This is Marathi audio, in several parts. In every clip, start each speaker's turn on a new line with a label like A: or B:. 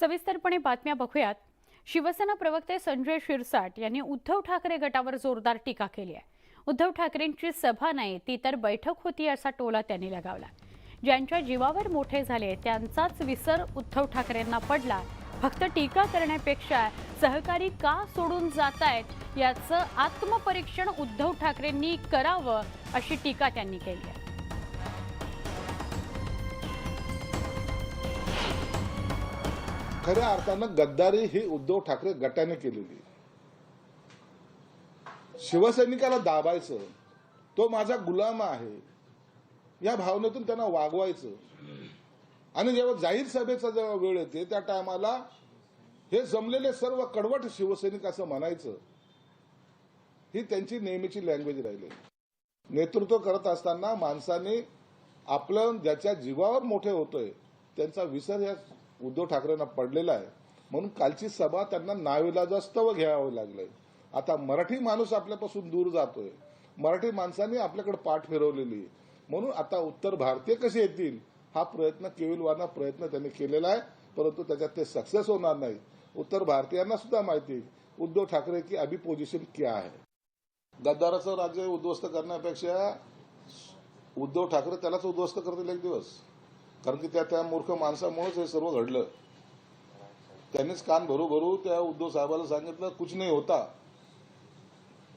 A: सविस्तरपणे बातम्या बघूयात। शिवसेना प्रवक्ते संजय शिरसाट यांनी उद्धव ठाकरे गटावर जोरदार टीका केली आहे। उद्धव ठाकरेंची सभा नाही ती तर बैठक होती असा टोला त्यांनी लगावला। ज्यांच्या जीवावर मोठे झाले त्यांचाच विसर उद्धव ठाकरेंना पडला। फक्त टीका करण्यापेक्षा सहकारी का सोडून जातायत याचं आत्मपरीक्षण उद्धव ठाकरेंनी करावं अशी टीका त्यांनी केली आहे।
B: खऱ्या अर्थानं गद्दारी ही उद्धव ठाकरे गटाने केलेली। शिवसैनिकाला दाबायचं, तो माझा गुलाम आहे या भावनेतून त्यांना वागवायचं आणि जेव्हा जाहीर सभेचा जेव्हा वेळ येते त्या टायमाला हे जमलेले सर्व कडवट शिवसैनिक असं म्हणायचं, ही त्यांची नेहमीची लँग्वेज राहिली। नेतृत्व करत असताना माणसाने आपलं ज्याच्या जीवावर मोठे होतोय त्यांचा विसर या उद्धव ठाकरेंना पडलेला आहे। म्हणून कालची सभा त्यांना नाविलाजास्तव घ्यावं लागलंय। आता मराठी माणूस आपल्यापासून दूर जातोय, मराठी माणसांनी आपल्याकडे पाठ फिरवलेली, म्हणून आता उत्तर भारतीय कसे येतील हा प्रयत्न केविलवाना प्रयत्न त्यांनी केलेला आहे, परंतु त्याच्यात ते सक्सेस होणार नाही। उत्तर भारतीयांना सुद्धा माहिती उद्धव ठाकरे की अभी पोझिशन क्या है। गद्दाराचं राज्य उद्ध्वस्त करण्यापेक्षा उद्धव ठाकरे त्यालाच उद्ध्वस्त करतील एक दिवस, कारण की त्या मूर्ख माणसामुळेच हे सर्व घडलं। त्यांनीच कान भरू भरू त्या उद्धव साहेबाला सांगितलं कुछ नाही होता,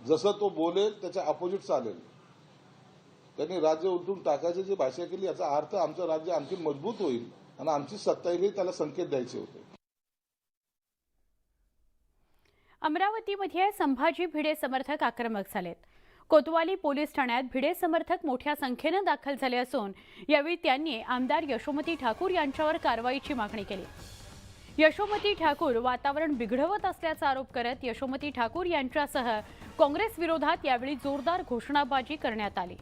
B: जसं तो बोलेल त्याच्या अपोजिट चालेल। त्यांनी राज्य उलटून टाकायची जी भाषा केली याचा अर्थ आमचं राज्य आणखी मजबूत होईल आणि आमची सत्ता येईल त्याला संकेत द्यायचे होते।
A: अमरावतीमध्ये संभाजी भिडे समर्थक आक्रमक झालेत। कोतवाली पोलीस ठाण्यात भिडे समर्थक मोठ्या संख्येने दाखल झाले असून यावेळी त्यांनी आमदार यशोमती ठाकूर यांच्यावर कारवाईची मागणी केली। यशोमती ठाकूर वातावरण बिघडवत असल्याचा आरोप करत यशोमती ठाकूर यांच्यासह काँग्रेस विरोधात यावेळी जोरदार घोषणाबाजी करण्यात आली।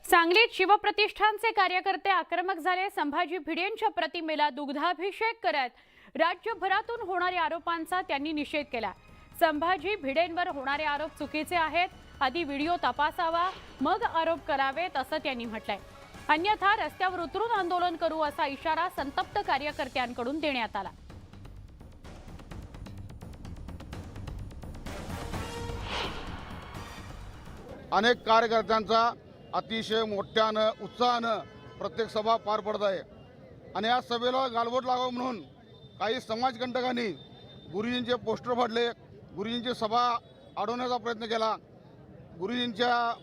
A: सांगलीत शिवप्रतिष्ठानचे कार्यकर्ते आक्रमक झाले। संभाजी भिडेंच्या प्रतिमेला दुग्धाभिषेक करत राज्यभरातून होणाऱ्या आरोपांचा त्यांनी निषेध केला। संभाजी भिडेंवर होणारे आरोप चुकीचे आहेत, आधी व्हिडिओ तपासावा मग आरोप करावेत असं त्यांनी म्हटलंय। अन्यथा रस्त्यावर उतरून आंदोलन करू असा इशारा संतप्त कार्यकर्त्यांकडून देण्यात आला।
C: अनेक कार्यकर्त्यांचा अतिशय मोठ्यानं उत्साहानं प्रत्येक सभा पार पडत आहे आणि या सभेला गालबोट लागावं म्हणून काही समाजकंटकांनी गुरुजींचे पोस्टर फाडले, गुरुजींची सभा अडवण्याचा प्रयत्न केला, गुरुजींच्या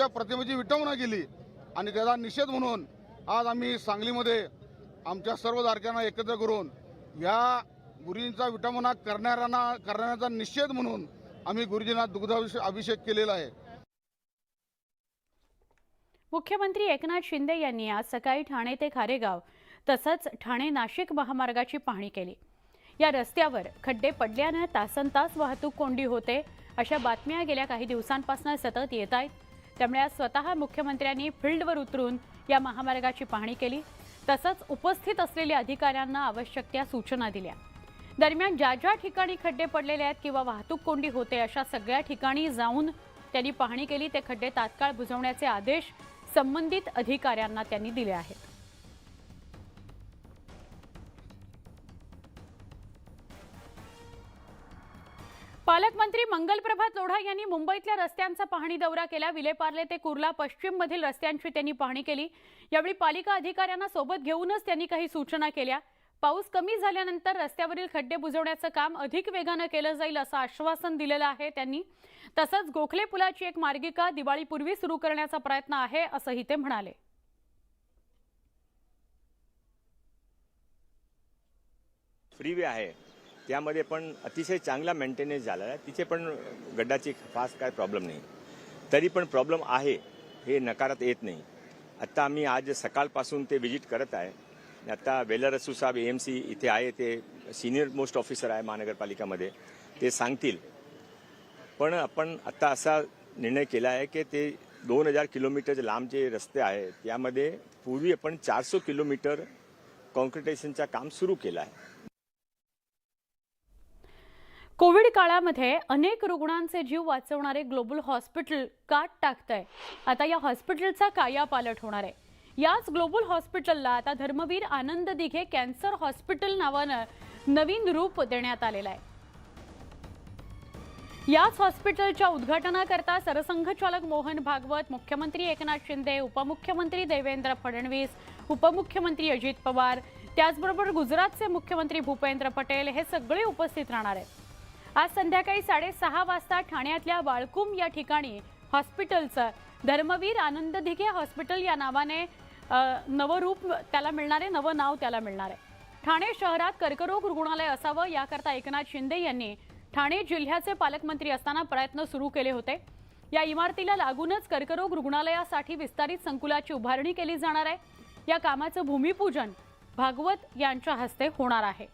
C: प्रतिमेची विटंबना केली आणि त्याचा निषेध म्हणून आज आम्ही सांगलीमध्ये आमच्या सर्व दारक्यांना एकत्र करून या गुरुजींचा विटंबना करण्याचा निषेध म्हणून आम्ही गुरुजींना दुग्धाभिषेक केलेला आहे।
A: मुख्यमंत्री एकनाथ शिंदे यांनी आज सकाळी ठाणे ते खारेगाव तसंच ठाणे नाशिक महामार्गाची पाहणी केली। या रस्त्यावर खड्डे पडल्याने तासनतास वाहतूक कोंडी होते अशा बातम्या गेल्या काही दिवसांपासून सतत येत आहेत। त्यामुळे आज स्वतः मुख्यमंत्र्यांनी फील्डवर उतरून या महामार्गाची पाहणी केली, तसंच उपस्थित असलेल्या अधिकाऱ्यांना आवश्यक त्या सूचना दिल्या। दरम्यान ज्या ठिकाणी खड्डे पडलेले आहेत किंवा वाहतूक कोंडी होते अशा सगळ्या ठिकाणी जाऊन त्यांनी पाहणी केली। ते खड्डे तात्काळ बुजवण्याचे आदेश संबंधित अधिकाऱ्यांना त्यांनी दिले आहेत। पालकमंत्री मंगलप्रभात लोढा यांनी मुंबईतल्या रस्त्यांचा पाहणी दौरा केला। विलेपार्ले ते कुर्ला पश्चिम मधील रस्त्यांची त्यांनी पाहणी केली। यावेळी पालिका अधिकाऱ्यांना सोबत घेऊनच त्यांनी काही सूचना केल्या। पाऊस कमी झाल्यानंतर रस्त्यावरील खड्डे बुजवण्याचं काम अधिक वेगाने केलं जाईल असं आश्वासन दिलेलं आहे त्यांनी। तसंच गोखले पुलाची एक मार्गिका दिवाळीपूर्वी सुरू करण्याचा प्रयत्न आहे असंही ते म्हणाले।
D: फ्रीवे आहे त्यामध्ये पण अतिशय चांगला मेंटेनन्स झाला आहे, तिथे पण गड्डाची खास काय प्रॉब्लेम नाही, तरी पण प्रॉब्लेम आहे हे नकारत येत नाही। आता आम्ही आज सकाळपासून ते विजिट करत आहे। आता वेलरसू साहेब AMC इथे आहे, ते सिनियर मोस्ट ऑफिसर आहे महानगरपालिकामध्ये, ते सांगतील। पण आपण आता असा निर्णय केला आहे की ते 2000 किलोमीटर लांब जे रस्ते आहेत त्यामध्ये पूर्वी आपण 400 किलोमीटर कॉन्क्रिटायझेशनचं काम सुरू केलं आहे।
A: कोविड काळामध्ये अनेक रुग्णांचे जीव वाचवणारे ग्लोबल हॉस्पिटल काट टाकतंय. आता या हॉस्पिटलचा कायापालट होणार आहे. याच ग्लोबल हॉस्पिटलला आता धर्मवीर आनंद दिघे कॅन्सर हॉस्पिटल नावानं नवीन रूप देण्यात आलेलं आहे. याच हॉस्पिटलच्या उद्घाटनाकरता सरसंघचालक मोहन भागवत, मुख्यमंत्री एकनाथ शिंदे, उपमुख्यमंत्री देवेंद्र फडणवीस, उपमुख्यमंत्री अजित पवार, त्याचबरोबर गुजरातचे मुख्यमंत्री भूपेंद्र पटेल हे सगळे उपस्थित राहणार आहेत. आज संध्याकाळी 6:30 वाजता ठाण्यातल्या वाळकुम या ठिकाणी हॉस्पिटलचं धर्मवीर आनंद दिघे हॉस्पिटल या नावाने नवं रूप त्याला मिळणार आहे, नवं नाव त्याला मिळणार आहे. ठाणे शहरात कर्करोग रुग्णालय असावं याकरता एकनाथ शिंदे यांनी ठाणे जिल्ह्याचे पालकमंत्री असताना प्रयत्न सुरू केले होते. या इमारतीला लागूनच कर्करोग रुग्णालयासाठी विस्तारित संकुलाची उभारणी केली जाणार आहे. या कामाचं भूमिपूजन भागवत यांच्या हस्ते होणार आहे.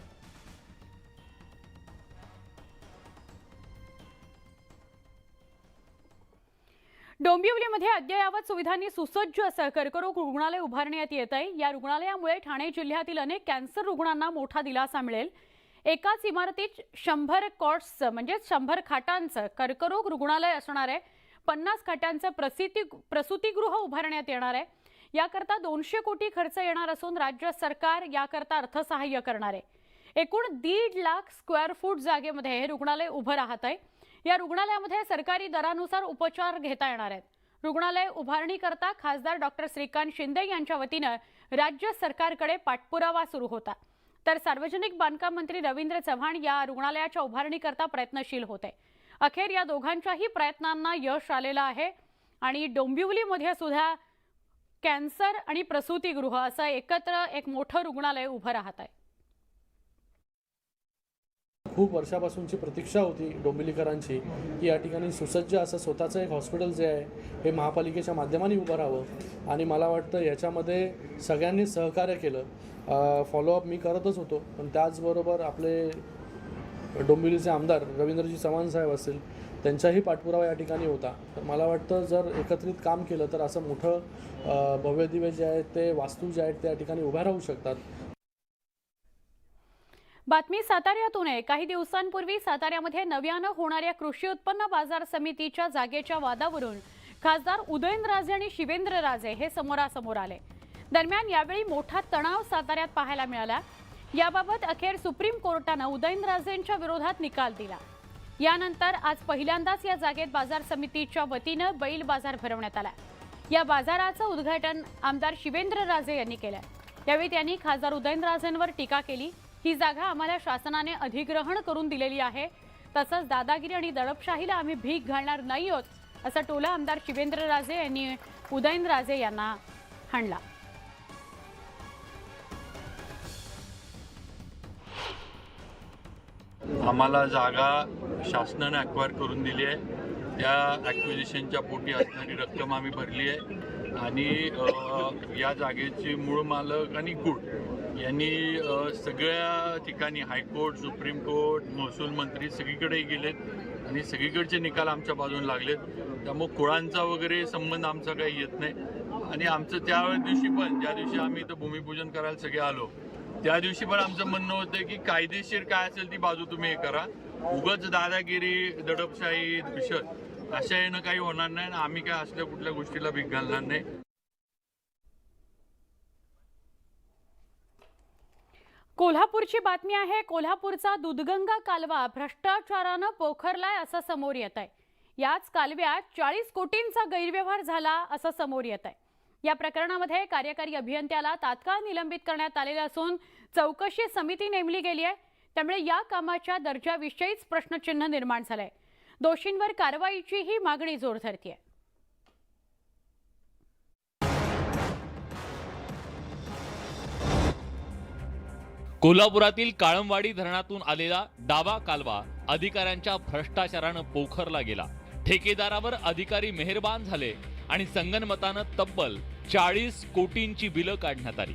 A: डोंबिवलीमध्ये अद्ययावत सुविधांनी सुसज्ज असं कर्करोग रुग्णालय उभारण्यात येत आहे. या रुग्णालयामुळे ठाणे जिल्ह्यातील अनेक कॅन्सर रुग्णांना मोठा दिलासा मिळेल. एकाच इमारतीत 100 कॉट्सचं म्हणजे 100 खाटांचं कर्करोग रुग्णालय असणार आहे. 50 खाटांचं प्रसूतिगृह उभारण्यात येणार आहे. याकरता 200 कोटी खर्च येणार असून राज्य सरकार याकरता अर्थसहाय्य करणार आहे. एकूण 1.5 लाख स्क्वेअर फूट जागेमध्ये हे रुग्णालय उभं राहत आहे. या रुग्णालयामध्ये सरकारी दरानुसार उपचार घेता येणार आहेत. रुग्णालय उभारणी करता खासदार डॉक्टर श्रीकांत शिंदे यांच्या वतीनं राज्य सरकारकडे पाठपुरावा सुरू होता. तर सार्वजनिक बांधकाम मंत्री रवींद्र चव्हाण या रुग्णालयाच्या उभारणीकरता प्रयत्नशील होते. अखेर या दोघांच्याही प्रयत्नांना यश आलेलं आहे आणि डोंबिवलीमध्ये सुद्धा कॅन्सर आणि प्रसूतिगृह असं एकत्र एक मोठं रुग्णालय उभं राहत आहे.
E: खूप वर्षापासूनची प्रतीक्षा होती डोंबिवलीकरांची की या ठिकाणी सुसज्ज असं स्वतःचं एक हॉस्पिटल जे आहे हे महापालिकेच्या माध्यमाने उभं राहावं आणि मला वाटतं याच्यामध्ये सगळ्यांनी सहकार्य केलं. फॉलोअप मी करतच होतो, पण त्याचबरोबर आपले डोंबिवलीचे आमदार रवींद्रजी चव्हाण साहेब असतील त्यांचाही पाठपुरावा या ठिकाणी होता. तर मला वाटतं जर एकत्रित काम केलं तर असं मोठं भव्य दिव्य जे आहेत ते वास्तू जे आहेत त्या ठिकाणी उभ्या राहू शकतात.
A: बातमी साताऱ्यातून आहे. काही दिवसांपूर्वी साताऱ्यामध्ये नव्यानं होणाऱ्या कृषी उत्पन्न बाजार समितीच्या जागेच्या वादावरून खासदार उदयनराजे आणि शिवेंद्रराजे हे समोरासमोर आले. दरम्यान यावेळी मोठा तणाव साताऱ्यात पाहायला मिळाला. याबाबत अखेर सुप्रीम कोर्टानं उदयनराजेंच्या विरोधात निकाल दिला. यानंतर आज पहिल्यांदाच या जागेत बाजार समितीच्या वतीनं बैल बाजार भरवण्यात आला. या बाजाराचं उद्घाटन आमदार शिवेंद्रराजे यांनी केलं. यावेळी त्यांनी खासदार उदयनराजेंवर टीका केली. ही जागा आम्हाला शासनाने अधिग्रहण करून दिलेली आहे, तसंच दादागिरी आणि दडपशाहीला आम्ही भीक घालणार नाही आहोत असा टोला आमदार शिवेंद्रराजे यांनी उदयनराजे यांना हाणला.
F: आम्हाला जागा शासनाने ॲक्वायर करून दिली आहे. त्या ॲक्विजिशनच्या पोटी असणारी रक्कम आम्ही भरली आहे आणि या जागेचे मूळ मालक आणि गुड यांनी सगळ्या ठिकाणी हायकोर्ट, सुप्रीम कोर्ट, महसूल मंत्री सगळीकडेही गेलेत आणि सगळीकडचे निकाल आमच्या बाजूने लागलेत. त्यामुळे कुळांचा वगैरे संबंध आमचा काही येत नाही आणि आमचं त्या दिवशी पण ज्या दिवशी आम्ही इथं भूमिपूजन करायला सगळे आलो त्या दिवशी पण आमचं म्हणणं होतं की कायदेशीर काय असेल ती बाजू तुम्ही हे करा. उगाच दादागिरी, दडपशाही, दहशत अशा येणं काही होणार नाही आणि आम्ही काय असल्या कुठल्या गोष्टीला भीक घालणार नाही.
A: कोल्हापूरची बातमी आहे. कोल्हापूरचा दूधगंगा कालवा भ्रष्टाचारानं पोखरलाय असं समोर येत आहे. याच कालव्यात 40 कोटींचा गैरव्यवहार झाला असं समोर येत आहे. या प्रकरणामध्ये कार्यकारी अभियंत्याला तात्काळ निलंबित करण्यात आलेले असून चौकशी समिती नेमली गेली आहे. त्यामुळे या कामाच्या दर्जाविषयीच प्रश्नचिन्ह निर्माण झालंय. दोषींवर कारवाईचीही मागणी जोर धरतीये.
G: कोल्हापुरातील काळमवाडी धरणातून आलेला डावा कालवा अधिकाऱ्यांच्या भ्रष्टाचारानं पोखरला गेला. ठेकेदारावर अधिकारी मेहरबान झाले आणि संगनमतानं तब्बल 40 कोटींची बिलं काढण्यात आली.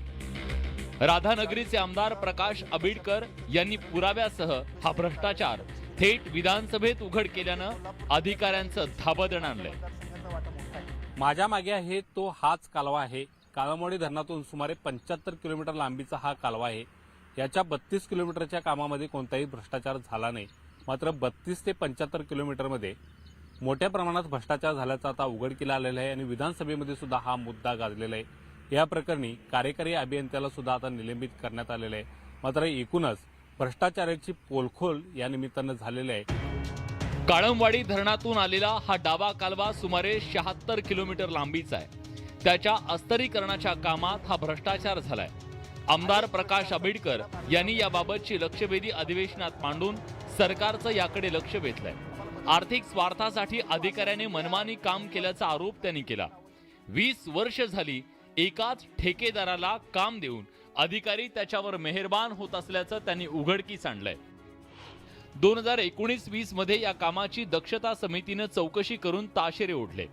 G: राधानगरीचे आमदार प्रकाश आबिडकर यांनी पुराव्यासह हा भ्रष्टाचार थेट विधानसभेत उघड केल्यानं अधिकाऱ्यांचं धाबदण आणलंय.
H: माझ्या मागे आहे तो हाच कालवा आहे. काळमवाडी धरणातून सुमारे 75 किलोमीटर लांबीचा हा कालवा आहे. याच्या 32 किलोमीटरच्या कामामध्ये कोणताही भ्रष्टाचार झाला नाही. मात्र 32 ते 75 किलोमीटरमध्ये मोठ्या प्रमाणात भ्रष्टाचार झाल्याचा आता उघडकीला आलेला आहे आणि विधानसभेमध्ये सुद्धा हा मुद्दा गाजलेला आहे। या प्रकरणी कार्यकारी अभियंत्याला सुद्धा आता निलंबित करण्यात आलेलं आहे। मात्र एकूणच भ्रष्टाचाराची पोलखोल या निमित्तानं झालेली आहे।
G: काळमवाडी धरणातून आलेला हा डावा कालवा सुमारे 76 किलोमीटर लांबीचा आहे। त्याच्या अस्तरीकरणाच्या कामात हा भ्रष्टाचार झालाय। आमदार प्रकाश आंबेडकर यांनी याबाबतची लक्षवेधी अधिवेशनात मांडून सरकारचं याकडे लक्ष वेधलंय। आर्थिक स्वार्थासाठी अधिकाऱ्याने मनमानी काम केल्याचा आरोप त्यांनी केला। 20 वर्ष झाली एकाच ठेकेदाराला काम देऊन अधिकारी त्याच्यावर मेहरबान होत असल्याचं त्यांनी उघडकीस आणलंय। 2019-20 मध्ये या कामाची दक्षता समितीनं चौकशी करून ताशेरे ओढले।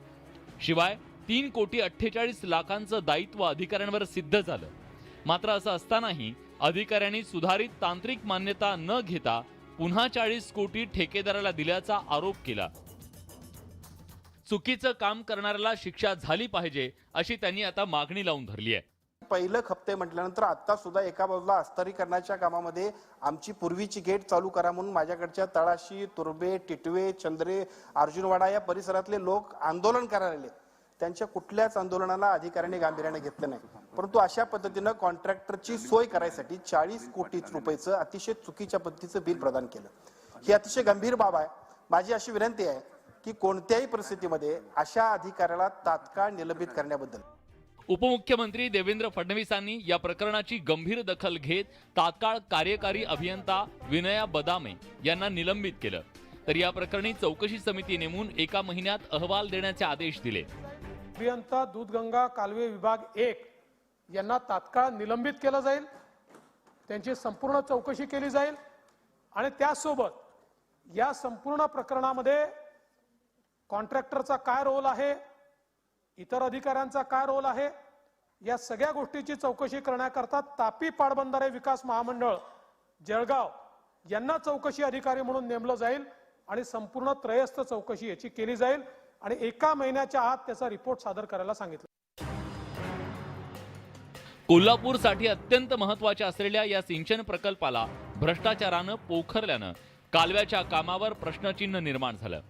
G: शिवाय 3,48,00,000 दायित्व अधिकाऱ्यांवर सिद्ध झालं। मात्र असं असतानाही अधिकाऱ्यांनी सुधारित तांत्रिक मान्यता न घेता पुन्हा 40 कोटी ठेकेदाराला दिल्याचा आरोप केला। चुकीचं काम करणाऱ्याला शिक्षा झाली पाहिजे अशी त्यांनी आता मागणी लावून धरली आहे।
I: पहिलं खप्ते म्हटल्यानंतर आता सुद्धा एका बाजूला अस्तरीकरणाच्या कामामध्ये आमची पूर्वीची गेट चालू करा म्हणून माझ्याकडच्या तळाशी, तुर्बे, टिटवे, चंद्रे, अर्जुनवाडा या परिसरातले लोक आंदोलन करायला आले। त्यांच्या कुठल्याच आंदोलनाला अधिकाऱ्यांनी गांभीर्याने घेतलं नाही, परंतु अशा पद्धतीनं कॉन्ट्रॅक्टरची सोय करायसाठी 40 कोटी रुपयाचं अतिशय चुकीच्या पद्धतीचं बिल प्रदान केलं। ही अतिशय गंभीर बाब आहे। माझी अशी विनंती आहे की कोणत्याही परिस्थितीमध्ये अशा अधिकाऱ्याला तात्काळ निलंबित करण्याबद्दल
G: उपमुख्यमंत्री देवेंद्र फडणवीसांनी या प्रकरणाची गंभीर दखल घेत तात्काळ कार्यकारी अभियंता विनया बदामे यांना निलंबित केलं। तर या प्रकरणी चौकशी समिती नेमून 1 महिन्यात अहवाल देण्याचे आदेश दिले।
J: अभियंता दूधगंगा कालवे विभाग 1 यांना तात्काळ निलंबित केलं जाईल, त्यांची संपूर्ण चौकशी केली जाईल आणि त्यासोबत या संपूर्ण प्रकरणामध्ये कॉन्ट्रॅक्टरचा काय रोल आहे, इतर अधिकाऱ्यांचा काय रोल आहे, या सगळ्या गोष्टीची चौकशी करण्याकरता तापी पाटबंधारे विकास महामंडळ जळगाव यांना चौकशी अधिकारी म्हणून नेमलं जाईल आणि संपूर्ण त्रयस्थ चौकशी याची केली जाईल आणि 1 महिन्याच्या आत त्याचा रिपोर्ट सादर करायला सांगितलं।
G: कोल्हापूरसाठी अत्यंत महत्त्वाच्या असलेल्या या सिंचन प्रकल्पाला भ्रष्टाचारानं पोखरल्यानं कालव्याच्या कामावर प्रश्नचिन्ह निर्माण झालं।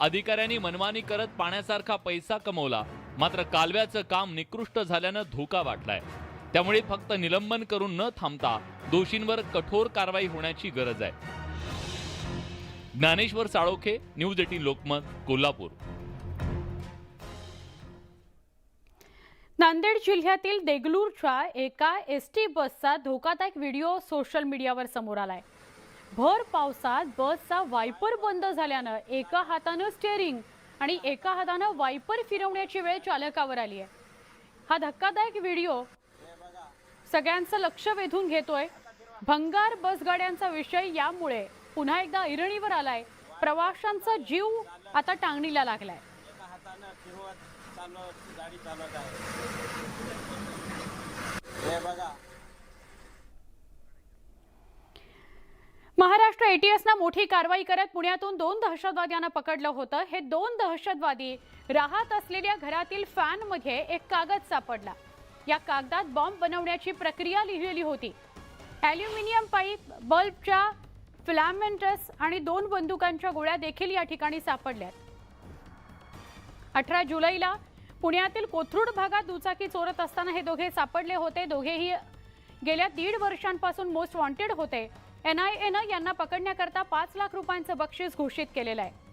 G: अधिकाऱ्यांनी मनमानी करत पाण्यासारखा पैसा कमवला, मात्र कालव्याचं काम निकृष्ट झाल्यानं धोका वाटलाय। त्यामुळे फक्त निलंबन करून न थांबता दोषींवर कठोर कारवाई होण्याची गरज आहे। ज्ञानेश्वर साळोखे, न्यूज 18 लोकमत, कोल्हापूर।
A: नांदेड जिल्ह्यातील देगलूरच्या एका एसटी बसचा धोकादायक व्हिडिओ सोशल मीडियावर समोर आलाय। भर पावसात बसचा वायपर बंद झाल्यानं एका हातानं स्टीअरिंग आणि एका हातानं वायपर फिरवण्याची वेळ चालकावर आली आहे। हा धक्कादायक व्हिडिओ सगळ्यांचं लक्ष वेधून घेतोय। भंगार बसगाड्यांचा विषय यामुळे पुन्हा एकदा ऐरणीवर आलाय। प्रवाशांचा जीव आता टांगणीला लागलाय। महाराष्ट्र एटीएसनं मोठी कारवाई करत पुण्यातून 2 दहशतवाद्यांना पकडलं होतं। हे 2 दहशतवादी राहत असलेल्या घरातील फॅनमध्ये एक कागद सापडला। या कागदात बॉम्ब बनवण्याची प्रक्रिया लिहिलेली होती। ॲल्युमिनियम पाईप, बल्बच्या फिलामेंट्स आणि 2 बंदुकांच्या गोळ्या देखील या ठिकाणी सापडल्यात। 18 जुलैला पुण्यातील कोथरूड भागात दुचाकी चोरत असताना हे दोघे सापडले होते। दोघेही गेल्या 1.5 वर्षांपासून मोस्ट वॉन्टेड होते। NIAनं यांना पकडण्याकरता 5 लाख रुपयांचं बक्षीस घोषित केलेलं आहे।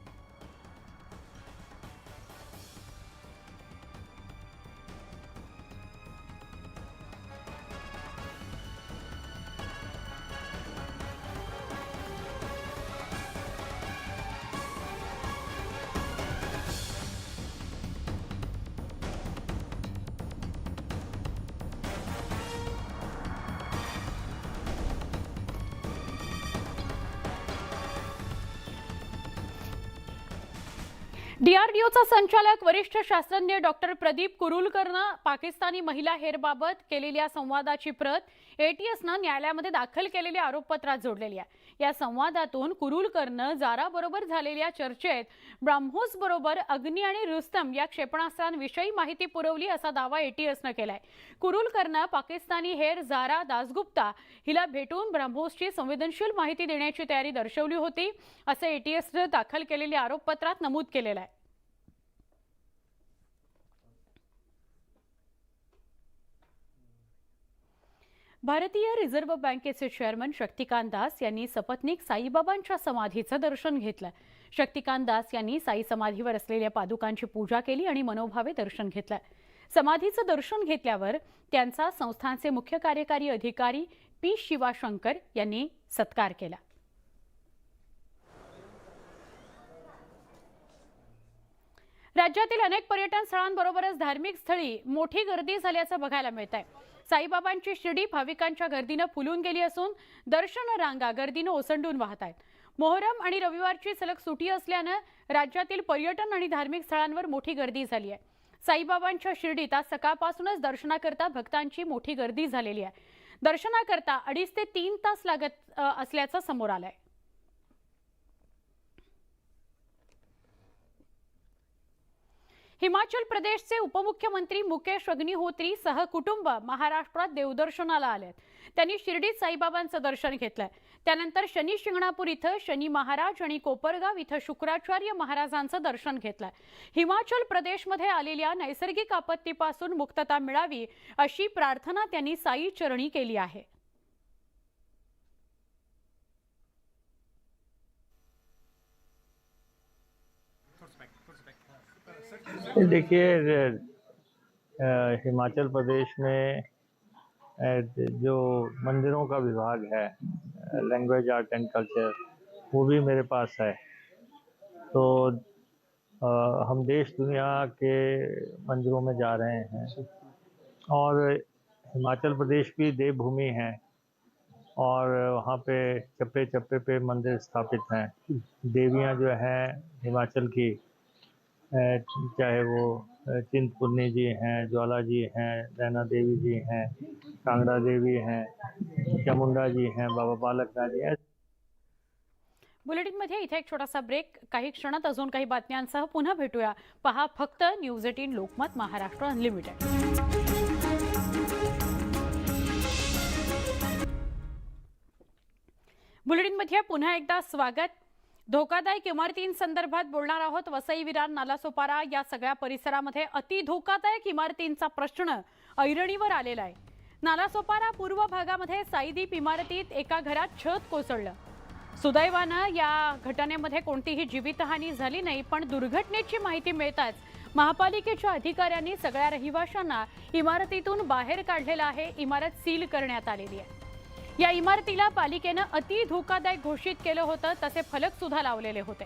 A: डीआरडीओचा संचालक वरिष्ठ शास्त्रज्ञ डॉक्टर प्रदीप कुरुलकरनं पाकिस्तानी महिला हेरबाबत केलेल्या संवादाची प्रत एटीएसनं न्यायालयामध्ये दाखल केलेल्या आरोपपत्रात जोडलेली आहे. या संवादातून कुरुलकरनं जाराबरोबर झालेल्या चर्चेत ब्राह्मोस बरोबर अग्नी आणि रुस्तम या क्षेपणास्त्रांविषयी माहिती पुरवली असा दावा एटीएसनं केलाय. कुरुलकरनं पाकिस्तानी हेर जारा दासगुप्ता हिला भेटून ब्राह्मोसची संवेदनशील माहिती देण्याची तयारी दर्शवली होती असं एटीएसनं दाखल केलेल्या आरोपपत्रात नमूद केलेलं आहे. भारतीय रिझर्व्ह बँकेचे चेअरमन शक्तिकांत दास यांनी सपत्नीक साईबाबांच्या समाधीचं दर्शन घेतलं. शक्तिकांत दास यांनी साई समाधीवर असलेल्या पादुकांची पूजा केली आणि मनोभावे दर्शन घेतलं. समाधीचं दर्शन घेतल्यावर त्यांचा संस्थानचे मुख्य कार्यकारी अधिकारी पी शिवाशंकर यांनी सत्कार केला. राज्यातील अनेक पर्यटन स्थळांबरोबरच धार्मिक स्थळी मोठी गर्दी झाल्याचं बघायला मिळत आहे. साईबाबांची शिर्डी भाविकांच्या गर्दीनं फुलून गेली असून दर्शन रांगा गर्दीनं ओसंडून वाहत आहेत. मोहरम आणि रविवारची सलग सुटी असल्यानं राज्यातील पर्यटन आणि धार्मिक स्थळांवर मोठी गर्दी झाली आहे. साईबाबांच्या शिर्डीत आज सकाळपासूनच दर्शनाकरता भक्तांची मोठी गर्दी झालेली आहे. दर्शनाकरता 2.5 ते 3 तास लागत असल्याचं समोर आलंय. हिमाचल प्रदेशचे उपमुख्यमंत्री मुकेश अग्निहोत्री सहकुटुंब महाराष्ट्रात देवदर्शनाला आलेत. त्यांनी शिर्डीत साईबाबांचं दर्शन घेतलंय. त्यानंतर शनी शिंगणापूर इथं शनी महाराज आणि कोपरगाव इथं शुक्राचार्य महाराजांचं दर्शन घेतलंय. हिमाचल प्रदेशमध्ये आलेल्या नैसर्गिक आपत्तीपासून मुक्तता मिळावी अशी प्रार्थना त्यांनी साई चरणी केली आहे.
K: देखिए, हिमाचल प्रदेश में जो मंदिरों का विभाग है, लैंग्वेज आर्ट एंड कल्चर, वो भी मेरे पास है. तो हम देश दुनिया के मंदिरों में जा रहे हैं और हिमाचल प्रदेश भी देवभूमि है और वहाँ पे चप्पे चप्पे पे मंदिर स्थापित हैं. देवियाँ जो हैं हिमाचल की, चाहे वो चिंतपूर्णी जी हैं, ज्वाला जी हैं, नैना देवी जी हैं, कांगड़ा देवी हैं, चामुंडा जी हैं, बाबा बालकनाथ जी हैं.
A: बुलेटिनमध्ये इथे एक छोटासा ब्रेक. काही क्षणात अजून काही बातम्यांसह पुन्हा भेटूया. पहा फक्त न्यूज 18 लोकमत महाराष्ट्र अनलिमिटेड. बुलेटिनमध्ये पुन्हा एकदा स्वागत. धोकादायक इमारतींसंदर्भात बोलणार आहोत. वसई विरार नालासोपारा या सगळ्या परिसरामध्ये अति धोकादायक इमारतींचा प्रश्न ऐरणीवर आलेला आहे. नालासोपारा पूर्व भागामध्ये साईदीप इमारतीत एका घरात छत कोसळलं. सुदैवानं या घटनेमध्ये कोणतीही जीवितहानी झाली नाही, पण दुर्घटनेची माहिती मिळताच महापालिकेच्या अधिकाऱ्यांनी सगळ्या रहिवाशांना इमारतीतून बाहेर काढलेलं आहे. इमारत सील करण्यात आलेली आहे. या इमारतीला पालिकेनं अति धोकादायक घोषित केलं होतं. तसे फलक सुद्धा लावलेले होते.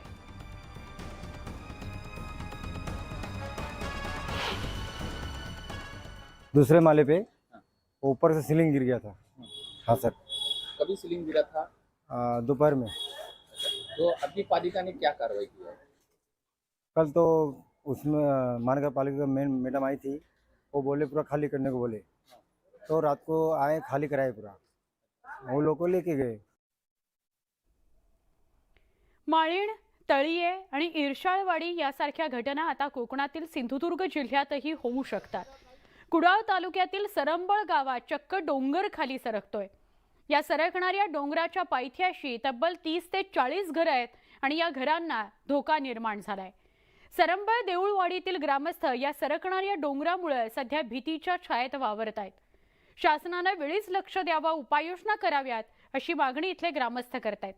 L: दूसरे माले पे ऊपर से सीलिंग गिर गया था. हाँ सर.
M: कभी सीलिंग गिरा था?
L: दोपहर में.
M: तो अभी पालिका ने क्या कार्रवाई की है?
L: कल तो उसमें महानगर पालिका का मेन मैडम आई थी, वो बोले पूरा खाली करने को बोले, तो रात को आए खाली कराए पूरा, वो लोग को लेके गए.
A: माळीण, तळीये आणि इरशाळवाडी यासारख्या घटना आता कोकणातील सिंधुदुर्ग जिल्ह्यातही होऊ शकतात. कुडाळ तालुक्यातील सरंबळ गावात चक्क डोंगर खाली सरकतोय. या सरकणाऱ्या डोंगराच्या पायथ्याशी तब्बल 30 ते 40 घरं आहेत आणि या घरांना धोका निर्माण झालाय. सरंबळ देऊळवाडीतील ग्रामस्थ या सरकणाऱ्या डोंगरामुळे सध्या भीतीच्या छायेत वावरत आहेत. शासनाने वेळीच लक्ष द्यावं, उपाययोजना कराव्यात अशी मागणी इथले ग्रामस्थ करतायत.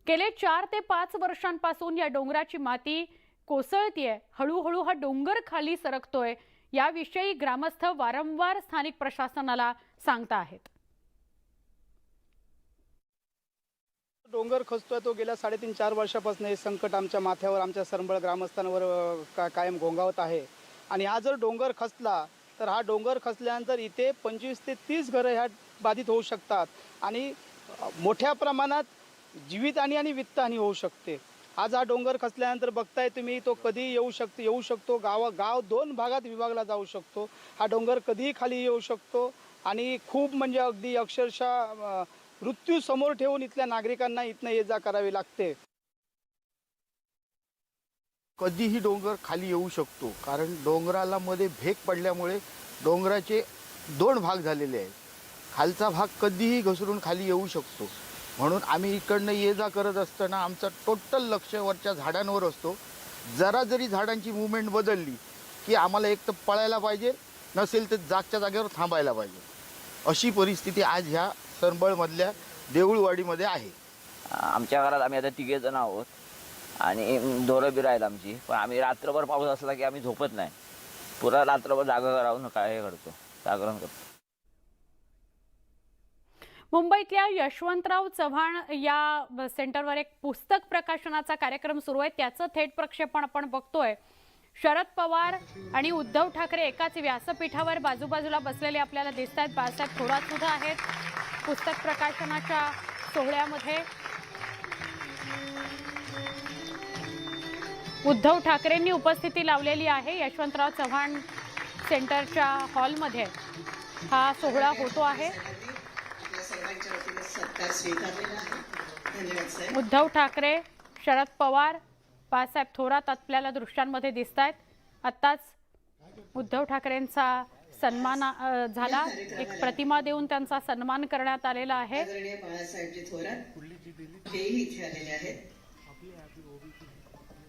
A: गेले 4 ते 5 वर्षांपासून या डोंगराची माती कोसळतीये. हळूहळू हा डोंगर खाली सरकतोय. याविषयी ग्रामस्थ वारंवार स्थानिक प्रशासनाला सांगता आहेत.
N: डोंगर खचतोय तो गेल्या 3.5-4 वर्षापासून हे संकट आमच्या माथ्यावर, आमच्या सरंबळ ग्रामस्थांवर कायम घोंगावत आहे. आणि हा जर डोंगर खचला तर हा डोंगर खचल्यानंतर इथे 25 ते 30 घरं ह्या बाधित होऊ शकतात आणि मोठ्या प्रमाणात जीवितहानी आणि वित्तहानी होऊ शकते. आज हा डोंगर खचल्यानंतर बघताय तुम्ही, तो कधी येऊ शकतो. गाव 2 भागात विभागला जाऊ शकतो. हा डोंगर कधीही खाली येऊ शकतो आणि खूप म्हणजे अगदी अक्षरशः मृत्यू समोर ठेवून इथल्या नागरिकांना इथनं ये जा करावी लागते.
C: कधीही डोंगर खाली येऊ शकतो, कारण डोंगराला मध्ये भेग पडल्यामुळे डोंगराचे 2 भाग झालेले आहेत. खालचा भाग कधीही घसरून खाली येऊ शकतो. म्हणून आम्ही इकडनं ये जा करत असताना आमचं टोटल लक्ष वरच्या झाडांवर असतो. जरा जरी झाडांची मुवमेंट बदलली की आम्हाला एक तर पळायला पाहिजे, नसेल तर जागच्या जागेवर थांबायला पाहिजे. अशी परिस्थिती आज ह्या सरंबळमधल्या देऊळवाडीमध्ये आहे.
O: आमच्या घरात आम्ही आता 3 जण आहोत आणि ढोरं बिरं आहेत आमची. पण आम्ही रात्रभर पाऊस असला की आम्ही झोपत नाही, पुरा रात्रभर जागा राहून काय करतो, जागरण करतो.
A: मुंबईतल्या यशवंतराव चव्हाण या सेंटरवर एक पुस्तक प्रकाशनाचा कार्यक्रम सुरू आहे. त्याचं थेट प्रक्षेपण आपण बघतोय. शरद पवार आणि उद्धव ठाकरे एकाच व्यासपीठावर बाजूबाजूला बसलेले आपल्याला दिसत आहेत. बाळासाहेब थोरात सुद्धा आहेत पुस्तक प्रकाशनाच्या सोहळ्यामध्ये. उद्धव ठाकरेंनी उपस्थिती लावलेली आहे. यशवंतराव चव्हाण सेंटरच्या हॉलमध्ये हा सोहळा होतो आहे. उद्धव ठाकरे, शरद पवार, बाळासाहेब थोरात आपल्याला दृश्यांमध्ये दिसत आहेत. आत्ताच उद्धव ठाकरेंचा सन्मान झाला. एक प्रतिमा देऊन त्यांचा सन्मान करण्यात आलेला आहे.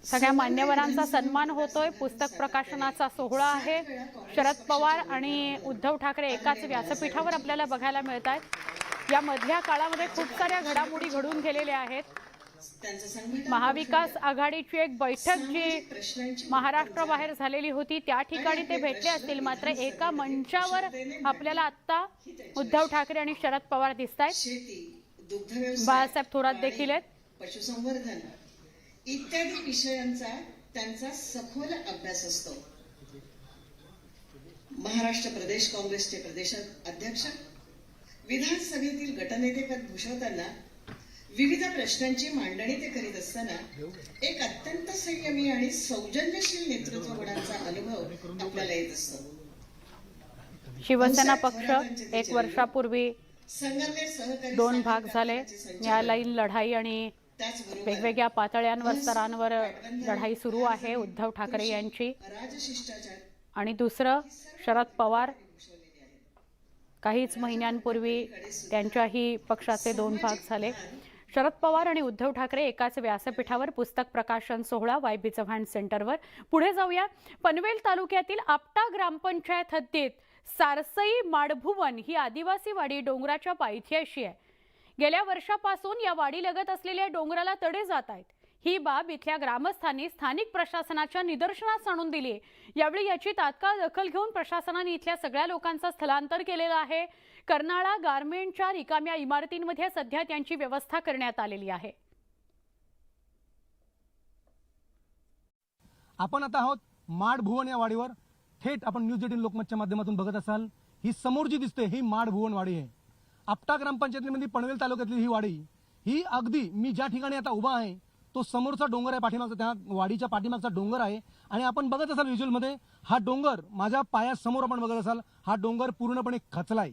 A: सगळ्या मान्यवरांचा सन्मान होतोय. पुस्तक प्रकाशनाचा सोहळा आहे. शरद पवार आणि उद्धव ठाकरे एकाच व्यासपीठावर आपल्याला बघायला मिळत आहेत. या मधल्या काळामध्ये खूप साऱ्या घडामोडी घडून गेलेल्या आहेत. महाविकास आघाडीची एक बैठक जी महाराष्ट्राबाहेर झालेली होती त्या ठिकाणी ते भेटले असतील. मात्र एका मंचावर आपल्याला आता उद्धव ठाकरे आणि शरद पवार दिसत आहेत. बाळासाहेब थोरात देखील आहेत.
P: पशुसंवर्धन इत्यादी विषयांचा त्यांचा सखोल अभ्यास असतो. महाराष्ट्र प्रदेश काँग्रेसचे प्रदेशाध्यक्ष विधानसभेतील गटनेतेपद भूषवताना विविध प्रश्नांची मांडणी ते करीत असताना एक अत्यंत संयमी आणि सौजन्यशील नेतृत्व गुणांचा अनुभव आपल्याला येत असतो.
A: शिवसेना पक्ष 1 वर्षापूर्वी 2 भाग झाले. न्यायालयीन लढाई आणि वेगवेगळ्या पातळ्यांवर स्तरांवर लढाई सुरू आहे उद्धव ठाकरे यांची. आणि दुसरं शरद पवार, काहीच महिन्यांपूर्वी त्यांच्याही पक्षाचे 2 भाग झाले. शरद पवार आणि उद्धव ठाकरे एकाच व्यासपीठावर पुस्तक प्रकाशन सोहळा वाय.बी. चव्हाण सेंटरवर. पुढे जाऊया. पनवेल तालुक्यातील आपटा ग्रामपंचायत हद्दीत सारसई माडभुवन ही आदिवासी वाडी डोंगराच्या पायथ्याशी आहे. गेल्या वर्षापासून या वाडीलगत असलेल्या डोंगराला तडे जात आहेत. ही बाब इथल्या ग्रामस्थांनी स्थानिक प्रशासनाच्या निदर्शनास आणून दिली. यावेळी याची तात्काळ दखल घेऊन प्रशासनाने इथल्या सगळ्या लोकांचं स्थलांतर केलेलं आहे. कर्नाळा गारमेंटच्या रिकाम्या इमारतींमध्ये सध्या त्यांची व्यवस्था करण्यात आलेली आहे.
Q: आपण आता आहोत माडभुवन या वाडीवर. थेट आपण न्यूज 18 लोकमतच्या माध्यमातून बघत असाल. ही समोर जी दिसते ही माडभुवन वाडी आहे. आपटा ग्रामपंचायतीमध्ये पनवेल तालुक्यातली ही वाडी, ही अगदी मी ज्या ठिकाणी आता उभा आहे तो समोरचा डोंगर आहे, पाठीमागचा त्या वाडीच्या पाठीमागचा डोंगर आहे. आणि आपण बघत असाल व्हिज्युअलमध्ये हा डोंगर माझ्या पायासमोर आपण बघत असाल हा डोंगर पूर्णपणे खचलाय.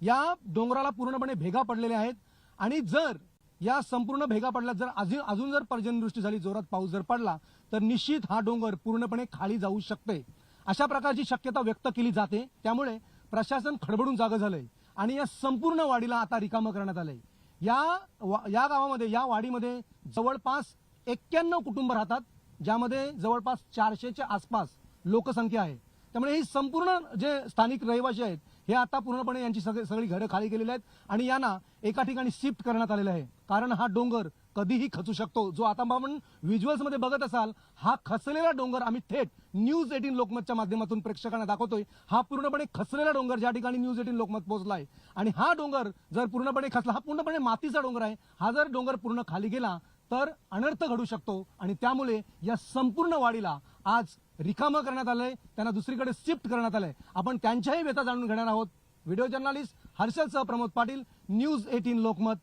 Q: या डोंगराला पूर्णपणे भेगा पडलेल्या आहेत. आणि जर या संपूर्ण भेगा पडल्या, जर अजून जर पर्जन्यवृष्टी झाली, जोरात पाऊस जर पडला तर निश्चित हा डोंगर पूर्णपणे खाली जाऊ शकते. अशा प्रकारची शक्यता व्यक्त केली जाते. त्यामुळे प्रशासन खडबडून जागं झालंय आणि या संपूर्ण वाडीला आता रिकामं करण्यात आलंय. या गावामध्ये, या वाडीमध्ये जवळपास 91 कुटुंब राहतात, ज्यामध्ये जवळपास 400च्या आसपास लोकसंख्या आहे. त्यामुळे ही संपूर्ण जे स्थानिक रहिवासी आहेत हे आता पूर्णपणे यांची सगळी घरं खाली केलेली आहेत आणि यांना एका ठिकाणी शिफ्ट करण्यात आलेलं आहे. कारण हा डोंगर कधीही खचू शकतो. जो आता आपण व्हिज्युअल्समध्ये बघत असाल हा खचलेला डोंगर आम्ही थेट न्यूज 18 लोकमतच्या माध्यमातून प्रेक्षकांना दाखवतोय. हा पूर्णपणे खचलेला डोंगर ज्या ठिकाणी न्यूज 18 लोकमत पोहोचलाय. आणि हा डोंगर जर पूर्णपणे खचला, हा पूर्णपणे मातीचा डोंगर आहे, हा जर डोंगर पूर्ण खाली गेला तर अनर्थ घडू शकतो. आणि त्यामुळे या संपूर्ण वाडीला आज रिकामं करण्यात आलंय, त्यांना दुसरीकडे शिफ्ट करण्यात आलंय. आपण त्यांच्याही व्यथा जाणून घेणार आहोत. व्हिडिओ जर्नलिस्ट हर्षलसह प्रमोद पाटील, न्यूज 18 लोकमत.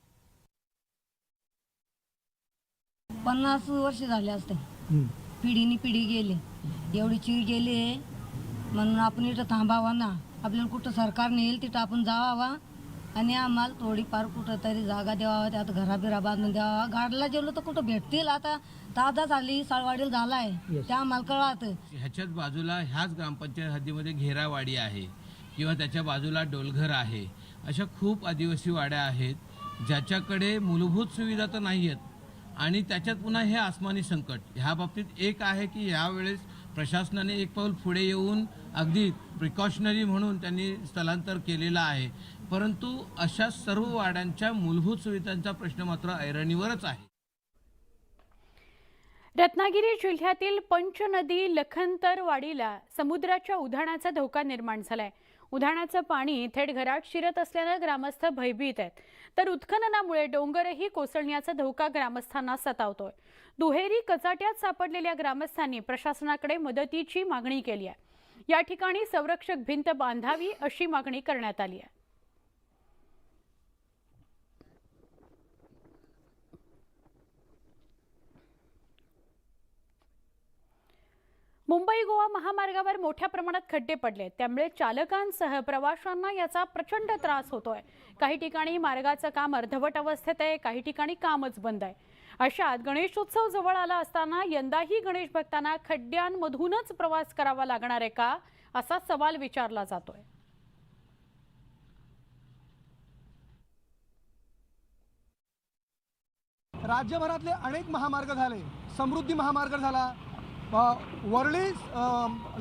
R: 50 वर्ष झाले असते. पिढीनी पिढी गेली, एवढी चीड गेली आहे म्हणून आपण इथं थांबावा ना. आपल्याला कुठं सरकार नेईल तिथं आपण जावा आणि आम्हाला थोडीफार कुठं तरी जागा द्यावा, त्यात घराबिरा बांधून द्यावा. गाडला गेलो तर कुठं भेटतील. आता ताजा झाली, साळवाडीला झाला आहे, त्या आम्हाला कळतं.
S: ह्याच्याच बाजूला ह्याच ग्रामपंचायत हद्दीमध्ये घेरावाडी आहे किंवा त्याच्या बाजूला डोलघर आहे. अशा खूप आदिवासी वाड्या आहेत ज्याच्याकडे मूलभूत सुविधा तर नाही आहेत आणि त्याच्यात पुन्हा हे आसमानी संकट. ह्या बाबतीत एक आहे की यावेळेस प्रशासनाने एक पाऊल पुढे येऊन अगदी प्रिकॉशनरी म्हणून त्यांनी स्थलांतर केलेलं आहे, परंतु अशा सर्व वाड्यांच्या मूलभूत सुविधांचा प्रश्न मात्र ऐरणीवरच आहे.
A: रत्नागिरी जिल्ह्यातील पंचनदी लखनतरवाडीला समुद्राच्या उधाणाचा धोका निर्माण झालाय. उधाणाचं पाणी थेट घरात शिरत असल्यानं ग्रामस्थ भयभीत आहेत, तर उत्खननामुळे डोंगरही कोसळण्याचा धोका ग्रामस्थांना सतावतोय. दुहेरी कचाट्यात सापडलेल्या ग्रामस्थांनी प्रशासनाकडे मदतीची मागणी केली आहे. या ठिकाणी संरक्षक भिंत बांधावी अशी मागणी करण्यात आली आहे. मुंबई गोवा महामार्गावर मोठ्या प्रमाणात खड्डे पडले, त्यामुळे चालकांसह प्रवाशांना याचा प्रचंड त्रास होतोय. काही ठिकाणी मार्गाचं काम अर्धवट अवस्थेत आहे, काही ठिकाणी कामच बंद आहे. अशात गणेशोत्सव जवळ आला असताना यंदाही गणेश भक्तांना खड्ड्यांमधूनच प्रवास करावा लागणार आहे का, असा सवाल विचारला जातोय.
Q: राज्यभरातले अनेक महामार्ग झाले. समृद्धी महामार्ग झाला, वरळी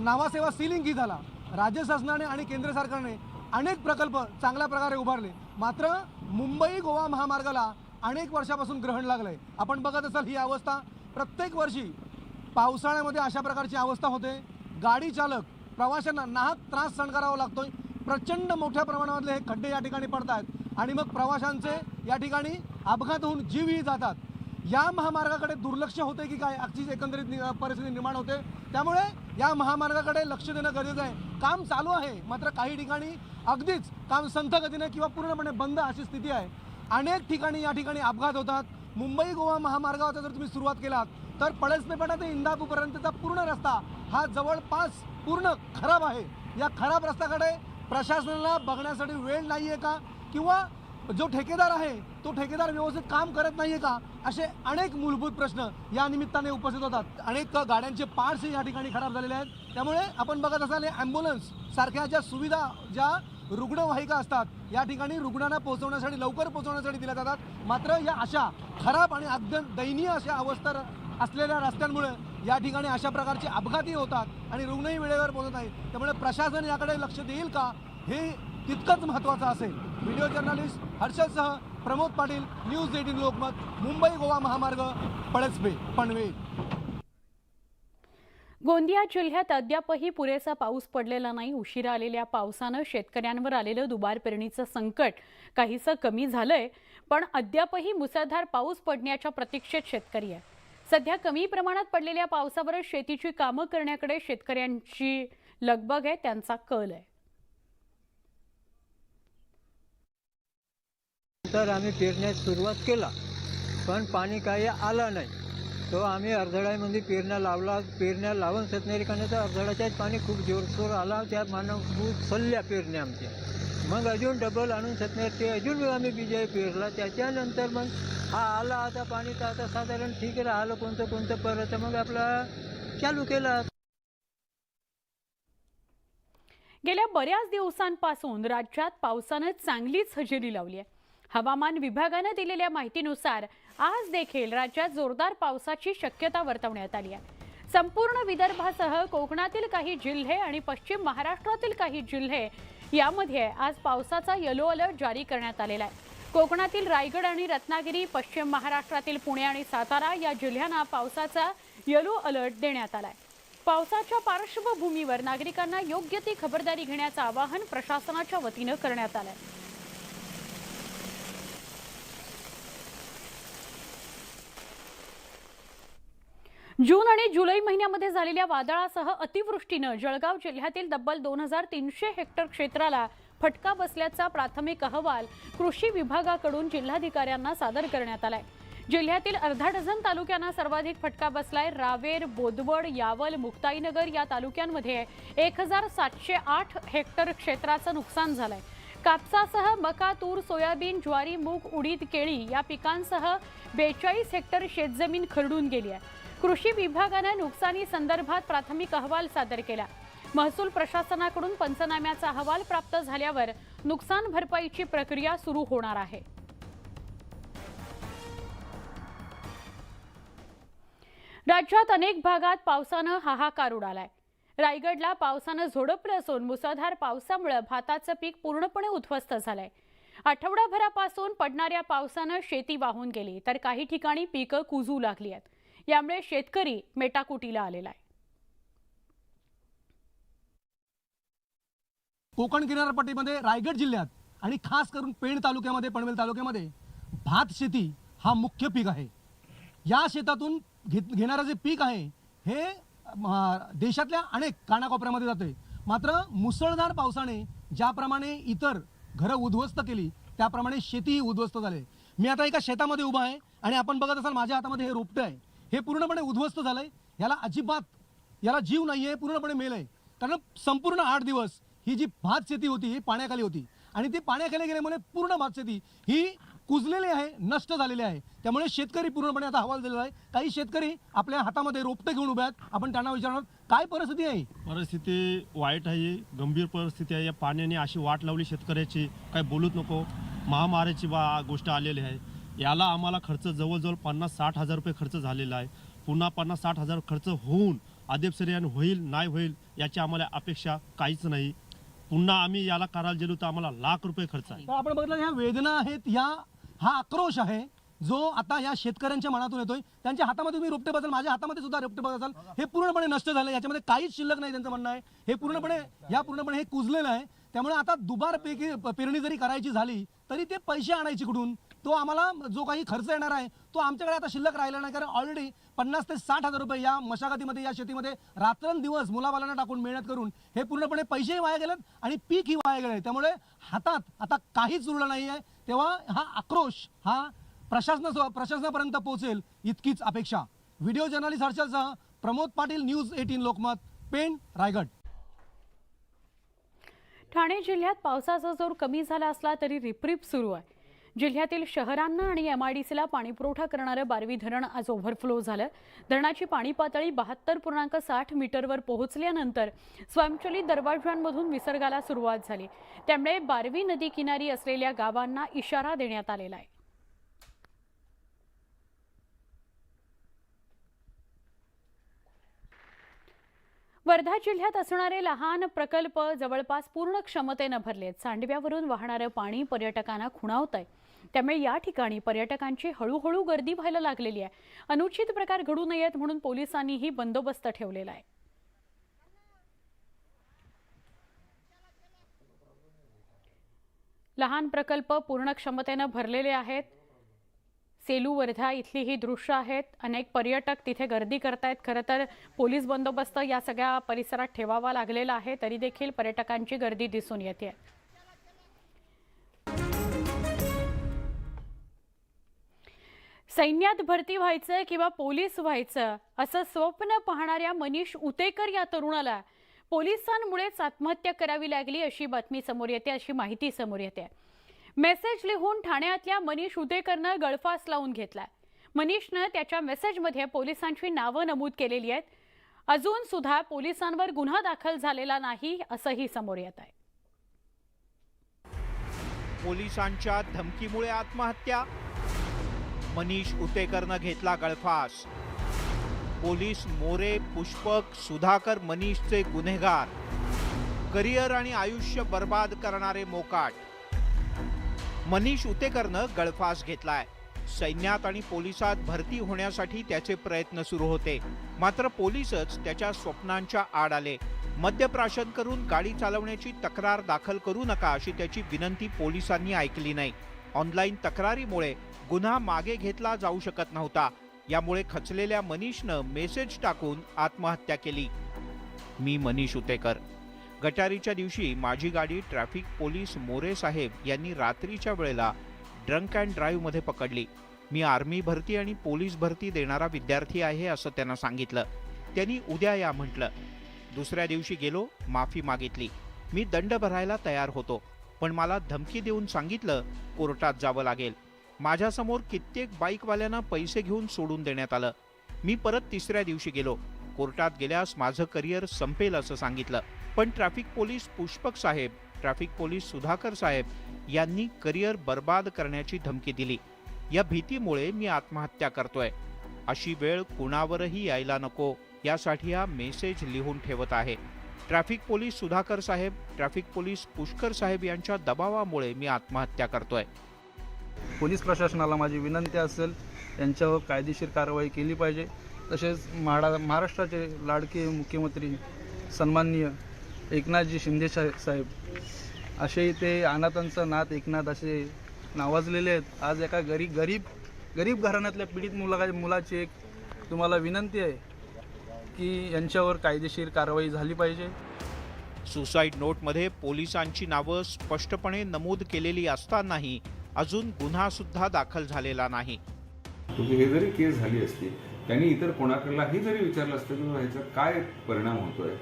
Q: नावासेवा सीलिंग झाला. राज्य शासनाने आणि केंद्र सरकारने अनेक प्रकल्प चांगल्या प्रकारे उभारले, मात्र मुंबई गोवा महामार्गाला अनेक वर्षापासून ग्रहण लागलंय. आपण बघत असाल ही अवस्था प्रत्येक वर्षी पावसाळ्यामध्ये अशा प्रकारची अवस्था होते. गाडी चालक प्रवाशांना नाहक त्रास सहन करावा लागतोय. प्रचंड मोठ्या प्रमाणातले हे खड्डे या ठिकाणी पडतात आणि मग प्रवाशांचे या ठिकाणी अपघात होऊन जीवही जातात. या महामार्गाकडे दुर्लक्ष होते की काय, अगदीच एकंदरीत परिस्थिती निर्माण होते. त्यामुळे या महामार्गाकडे लक्ष देणं गरजेचं आहे. काम चालू आहे, मात्र काही ठिकाणी अगदीच काम संथ गतीने किंवा पूर्णपणे बंद अशी स्थिती आहे. अनेक ठिकाणी या ठिकाणी अपघात होतात. मुंबई गोवा महामार्गावर जर तुम्ही सुरुवात केलात तर पळसपेटा ते इंदापूरपर्यंतचा पूर्ण रस्ता हा जवळपास पूर्ण खराब आहे. या खराब रस्त्याकडे प्रशासनाला बघण्यासाठी वेळ नाही आहे का, किंवा जो ठेकेदार आहे तो ठेकेदार व्यवस्थित काम करत नाहीये का, असे अनेक मूलभूत प्रश्न या निमित्ताने उपस्थित होतात. अनेक गाड्यांचे पार्ट्स या ठिकाणी खराब झालेले आहेत. त्यामुळे आपण बघत असाल ॲम्ब्युलन्स सारख्या ज्या सुविधा, ज्या रुग्णवाहिका असतात या ठिकाणी रुग्णांना पोहोचवण्यासाठी, लवकर पोहोचवण्यासाठी दिल्या जातात, मात्र या अशा खराब आणि अत्यंत दयनीय अशा अवस्था असलेल्या रस्त्यांमुळे या ठिकाणी अशा प्रकारचे अपघातही होतात आणि रुग्णही वेळेवर पोहोचत नाहीत. त्यामुळे प्रशासन याकडे लक्ष देईल का हे तितकंच महत्त्वाचं असेल. व्हिडिओ जर्नलिस्ट हर्षदसह प्रमोद पाटील, न्यूज 18 लोकमत, मुंबई गोवा महामार्ग, पळसपे, पनवेल.
A: गोंदिया जिल्ह्यात अद्यापही पुरेसा पाऊस पडलेला नाही. उशिरा आलेल्या पावसानं शेतकऱ्यांवर आलेलं दुबार पेरणीचं संकट काहीसं कमी झालंय, पण अद्यापही मुसळधार पाऊस पडण्याच्या प्रतीक्षेत शेतकरी आहे. सध्या कमी प्रमाणात पडलेल्या पावसावर शेतीची कामं करण्याकडे शेतकऱ्यांची लगबग आहे, त्यांचा कल आहे.
T: तर आम्ही पेरण्यास सुरुवात केला, पण पाणी काही आलं नाही. तो आम्ही अर्धळ्यामध्ये पेरण्या लावून सत्यारी करण्याचं अर्धळ्याच्याच पाणी खूप जोरसोर आला. त्या मानभूत सल्ल्या पेरण्या आमच्या, मग अजून डबल आणून सत्यारी ते अजून आम्ही बिजाई पेरला. त्याच्यानंतर मग हा आला आता पाणी, तर आता साधारण ठीक आहे राहिलं कोणतं परत मग आपला चालू केला.
A: गेल्या बऱ्याच दिवसांपासून राज्यात पावसानं चांगलीच हजेरी लावली आहे. हवामान विभागानं दिलेल्या माहितीनुसार आज देखील राज्यात जोरदार पावसाची शक्यता वर्तवण्यात आली आहे. संपूर्ण विदर्भासह कोकणातील काही जिल्हे आणि पश्चिम महाराष्ट्रातील काही जिल्हे यामध्ये आज पावसाचा येलो अलर्ट जारी करण्यात आलेला आहे. कोकणातील रायगड आणि रत्नागिरी, पश्चिम महाराष्ट्रातील पुणे आणि सातारा या जिल्ह्यांना पावसाचा येलो अलर्ट देण्यात आला आहे. पावसाच्या पार्श्वभूमीवर नागरिकांना योग्य ती खबरदारी घेण्याचं आवाहन प्रशासनाच्या वतीनं करण्यात आलं आहे. जून आणि जुलै महिन्यामध्ये झालेल्या वादळासह अतिवृष्टीनं जळगाव जिल्ह्यातील तब्बल 2300 हेक्टर क्षेत्राला फटका बसल्याचा प्राथमिक अहवाल कृषी विभागाकडून जिल्हाधिकाऱ्यांना सादर करण्यात आलाय. जिल्ह्यातील अर्धा डझन तालुक्यांना सर्वाधिक फटका बसलाय. रावेर, बोदवड, यावल, मुक्ताईनगर या तालुक्यांमध्ये 1708 हेक्टर क्षेत्राचं नुकसान झालंय. कापसासह मका, तूर, सोयाबीन, ज्वारी, मूग, उडीद, केळी या पिकांसह 42 हेक्टर शेतजमीन खरडून गेली आहे. कृषी विभागाने नुकसानी संदर्भात प्राथमिक अहवाल सादर केला. महसूल प्रशासनाकडून पंचनाम्याचा अहवाल प्राप्त झाल्यावर नुकसान भरपाईची प्रक्रिया सुरू होणार आहे. राज्यात अनेक भागात पावसानं हाहाकार उडालाय. रायगडला पावसानं झोडपलं असून मुसळधार पावसामुळे भाताचं पीक पूर्णपणे उद्ध्वस्त झालंय. आठवडाभरापासून पडणाऱ्या पावसानं शेती वाहून गेली तर काही ठिकाणी पिकं कुजू लागली आहेत. यामुळे शेतकरी मेटाकुटीला आलेला आहे.
Q: कोकण किनारपट्टीमध्ये रायगड जिल्ह्यात आणि खास करून पेण तालुक्यामध्ये, पनवेल तालुक्यामध्ये भात शेती हा मुख्य पीक आहे. या शेतातून घेणारं जे पीक आहे हे देशातल्या अनेक कानाकोपऱ्यामध्ये जाते. मात्र मुसळधार पावसाने ज्याप्रमाणे इतर घरं उद्ध्वस्त केली त्याप्रमाणे शेतीही उद्ध्वस्त झाली. मी आता एका शेतामध्ये उभा आहे आणि आपण बघत असाल माझ्या हातामध्ये हे रोपटं आहे. हे पूर्णपणे उद्ध्वस्त झालंय. याला जीव नाहीये, पूर्णपणे मेलंय. कारण संपूर्ण 8 दिवस ही जी भात शेती होती ही पाण्याखाली होती आणि ती पाण्याखाली गेल्यामुळे पूर्ण भात शेती ही कुजलेली आहे, नष्ट झालेली आहे. त्यामुळे शेतकरी पूर्णपणे आता हवाल दिलेला आहे. काही शेतकरी आपल्या हातामध्ये रोपटे घेऊन उभे आहेत. आपण त्यांना विचारणार काय परिस्थिती आहे.
U: परिस्थिती वाईट आहे, गंभीर परिस्थिती आहे. या पाण्याने अशी वाट लावली शेतकऱ्याची काय बोलूच नको. महामारीची गोष्ट आलेली आहे. याला आम्हाला खर्च जवळजवळ 50-60 हजार रुपये खर्च झालेला आहे. पुन्हा 50-60 हजार खर्च होऊन अद्याप होईल नाही होईल याची आम्हाला अपेक्षा काहीच नाही. पुन्हा आम्ही याला करायला गेलो तर आम्हाला लाख रुपये खर्च आहे.
Q: आपण बघितलं ह्या वेदना आहेत, हा आक्रोश आहे जो आता या शेतकऱ्यांच्या मनातून येतोय. त्यांच्या हातामध्ये तुम्ही रोपटे बघाल, माझ्या हातामध्ये सुद्धा रोपटे बघाल, हे पूर्णपणे नष्ट झालं. याच्यामध्ये काहीच शिल्लक नाही त्यांचं म्हणणं आहे. हे पूर्णपणे हे कुजलेलं आहे. त्यामुळे आता दुबार पेरणी जरी करायची झाली तरी ते पैसे आणायचे कुठून, तो आम्हाला जो काही खर्च येणार आहे तो आमच्याकडे आता शिल्लक राहिला नाही. कारण ऑलरेडी 50 ते 60 हजार रुपये या मशागतीमध्ये, या शेतीमध्ये रात्रंदिवस मुलाबालांना टाकून मेहनत करून हे पूर्णपणे पैसेही वाया गेलेत आणि पीकही वाया गेले. त्यामुळे हातात आता काहीच उरलं नाही आहे. तेव्हा हा आक्रोश हा प्रशासनापर्यंत पोहोचेल इतकीच अपेक्षा. व्हिडिओ जर्नलिस्ट हर्षलसह प्रमोद पाटील, न्यूज 18 लोकमत, पेण, रायगड.
A: ठाणे जिल्ह्यात पावसाचा जोर कमी झाला असला तरी रिपरिप सुरू आहे. जिल्ह्यातील शहरांना आणि MIDCला पाणीपुरवठा करणारं बारवी धरण आज ओव्हरफ्लो झालं. धरणाची पाणी पातळी 72.60 मीटरवर पोहोचल्यानंतर स्वयंचलित दरवाजांमधून विसर्गाला सुरुवात झाली. त्यामुळे बारवी नदी किनारी असलेल्या गावांना इशारा देण्यात आलेला आहे. वर्धा जिल्ह्यात असणारे लहान प्रकल्प जवळपास पूर्ण क्षमतेनं भरलेत. सांडव्यावरून वाहणारं पाणी पर्यटकांना खुणावतंय. त्यामुळे या ठिकाणी पर्यटकांची हळूहळू गर्दी व्हायला लागलेली आहे. अनुचित प्रकार घडू नयेत म्हणून पोलिसांनीही बंदोबस्त ठेवलेला आहे. लहान प्रकल्प पूर्ण क्षमतेनं भरलेले आहेत. सेलू वर्धा इथली ही दृश्य आहेत. अनेक पर्यटक तिथे गर्दी करतायत. खरं तर पोलीस बंदोबस्त या सगळ्या परिसरात ठेवावा लागलेला आहे, तरी देखील पर्यटकांची गर्दी दिसून येते. सैन्यात भरती व्हायचं किंवा पोलीस व्हायचं असं स्वप्न पाहणाऱ्या मनीष उतेकर या तरुणाला पोलिसांमुळेच आत्महत्या करावी लागली अशी बातमी समोर येते, अशी माहिती समोर येते. मेसेज लिहून ठाण्यातल्या मनीष उतेकरनं गळफास लावून घेतला. मनीषनं त्याच्या मेसेजमध्ये पोलिसांची नावं नमूद केलेली आहेत. अजून सुद्धा पोलिसांवर गुन्हा दाखल झालेला नाही असंही समोर येत आहे.
V: पोलिसांच्या धमकीमुळे आत्महत्या, मनीष उतेकरनं घेतला गळफास. पोलीस मोरे, पुष्पक, सुधाकर मनीषचे गुन्हेगार, करिअर आणि आयुष्य बर्बाद करणारे मोकाट. मनीष उतेकरनं गळफास घेतलाय. सैन्यात आणि पोलिसात भरती होण्यासाठी त्याचे प्रयत्न सुरू होते. मात्र पोलीसच त्याच्या स्वप्नांच्या आड आले. मद्यप्राशन करून गाडी चालवण्याची तक्रार दाखल करू नका अशी त्याची विनंती पोलिसांनी ऐकली नाही. ऑनलाईन तक्रारीमुळे गुन्हा मागे घेतला जाऊ शकत नव्हता. यामुळे खचलेल्या मनीषनं मेसेज टाकून आत्महत्या केली. मी मनीष उतेकर. गटारीच्या दिवशी माझी गाडी ट्रॅफिक पोलीस मोरे साहेब यांनी रात्रीच्या वेळेला ड्रंक अँड ड्राईव्ह मध्ये पकडली. मी आर्मी भरती आणि पोलीस भरती देणारा विद्यार्थी आहे असं त्यांना सांगितलं. त्यांनी उद्या या म्हटलं. दुसऱ्या दिवशी गेलो, माफी मागितली. मी दंड भरायला तयार होतो, पण मला धमकी देऊन सांगितलं कोर्टात जावं लागेल. माझ्यासमोर कित्येक बाईकवाल्यांना पैसे घेऊन सोडून देण्यात आलं. मी परत तिसऱ्या दिवशी गेलो. कोर्टात गेल्यास माझं करिअर संपेल असं सांगितलं. पण ट्रॅफिक पोलीस पुष्पक साहेब, ट्रॅफिक पोलीस सुधाकर साहेब यांनी करिअर बर्बाद करण्याची धमकी दिली. या भीतीमुळे मी आत्महत्या करतोय. अशी वेळ कुणावरही यायला नको यासाठी हा मेसेज लिहून ठेवत आहे. ट्रॅफिक पोलीस सुधाकर साहेब, ट्रॅफिक पोलीस पुष्कर साहेब यांच्या दबावामुळे मी आत्महत्या करतोय.
B: पोलीस प्रशासनाला माझी विनंती असेल, यांच्यावर कायदेशीर कारवाई केली पाहिजे. तसेच महाराष्ट्राचे लाडके मुख्यमंत्री सन्माननीय एकनाथजी शिंदे साहेब असे ते अनाथांचा नाथ एकनाथ असे नावाजलेले आहेत. आज एका गरीब घराण्यातल्या पीडित मुलाची एक तुम्हाला विनंती आहे की यांच्यावर कायदेशीर कारवाई झाली पाहिजे.
V: सुसाईड नोटमध्ये पोलिसांची नावं स्पष्टपणे नमूद केलेली असतानाही अजून गुन्हा सुद्धा दाखल झालेला नाही.
D: हे जरी केस झाली असती, त्यांनी इतर कोणाकडेही जरी विचारलं असतं की ह्याचा काय परिणाम होतोय,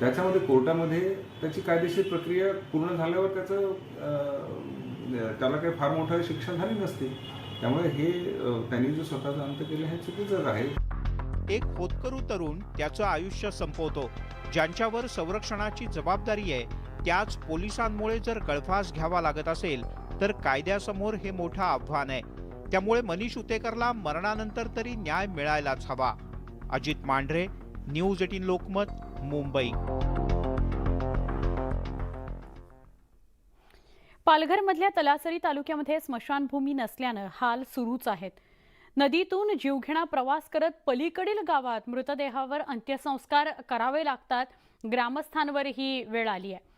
D: त्याच्यामध्ये कोर्टामध्ये त्याची कायदेशीर प्रक्रिया पूर्ण झाल्यावर त्याला काही फार मोठा शिक्षा झाली नसती. त्यामुळे हे त्यांनी जो स्वतःचा अंत केला हे चुकीचं आहे.
V: एक होतकरू तरुण त्याचं आयुष्य संपवतो. ज्यांच्यावर संरक्षणाची जबाबदारी आहे त्याच पोलिसांमुळे जर गळफास घ्यावा लागत असेल तर कायद्यासमोर हे मोठं आव्हान आहे. त्यामुळे मनीष उतेकरला मरणानंतर तरी न्याय मिळायलाच हवा. अजित मांढरे, न्यूज 18 लोकमत, मुंबई.
A: पालघरमधल्या तलासरी तालुक्यामध्ये स्मशानभूमी नसल्यानं हाल सुरूच आहेत. नदीतून जीवघेणा प्रवास करत पलीकडील गावात मृतदेहावर अंत्यसंस्कार करावे लागतात. ग्रामस्थांवर ही वेळ आली आहे.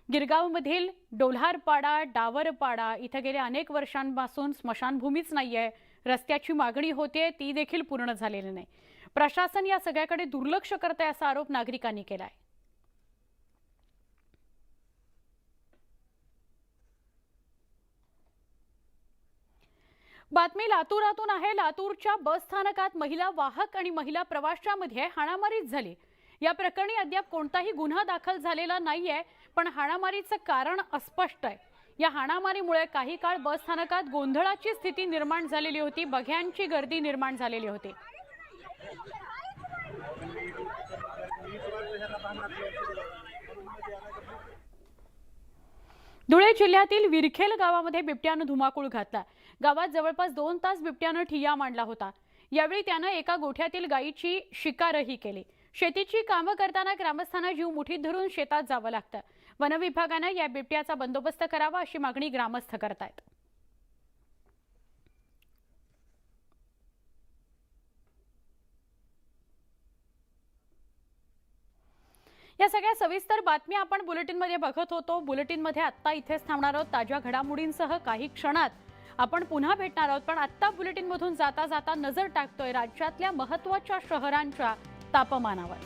A: गिरगावमधील डोल्हारपाडा, डावरपाडा इथं गेल्या अनेक वर्षांपासून स्मशानभूमीच नाहीये. रस्त्याची मागणी होते, ती देखील पूर्ण झालेली नाही. प्रशासन या सगळ्याकडे दुर्लक्ष करते असा आरोप नागरिकांनी केलाय. बातमी लातूरातून आहे. लातूरच्या बस स्थानकात महिला वाहक आणि महिला प्रवाशांमध्ये हाणामारीच झाली. या प्रकरणी अद्याप कोणताही गुन्हा दाखल झालेला नाहीये, पण हाणामारीचं कारण अस्पष्ट आहे. या हाणामारीमुळे काही काळ बस स्थानकात गोंधळाची स्थिती निर्माण झालेली होती. बघ्यांची गर्दी निर्माण झालेली होती. धुळे जिल्ह्यातील विरखेल गावामध्ये बिबट्यानं धुमाकूळ घातला. गावात जवळपास 2 तास बिबट्यानं ठिय्या मांडला होता. यावेळी त्यानं एका गोठ्यातील गायीची शिकारही केली. शेतीची कामं करताना ग्रामस्थांना जीव मुठीत धरून शेतात जावं लागतं. वन विभागानं या बिबट्याचा बंदोबस्त करावा अशी मागणी ग्रामस्थ करतायत. या सगळ्या सविस्तर बातम्या आपण बुलेटिनमध्ये बघत होतो. बुलेटिनमध्ये आत्ता इथेच थांबणार आहोत. ताज्या घडामोडींसह काही क्षणात आपण पुन्हा भेटणार आहोत. पण आत्ता बुलेटिनमधून जाता जाता नजर टाकतोय राज्यातल्या महत्त्वाच्या शहरांच्या तापमानावर.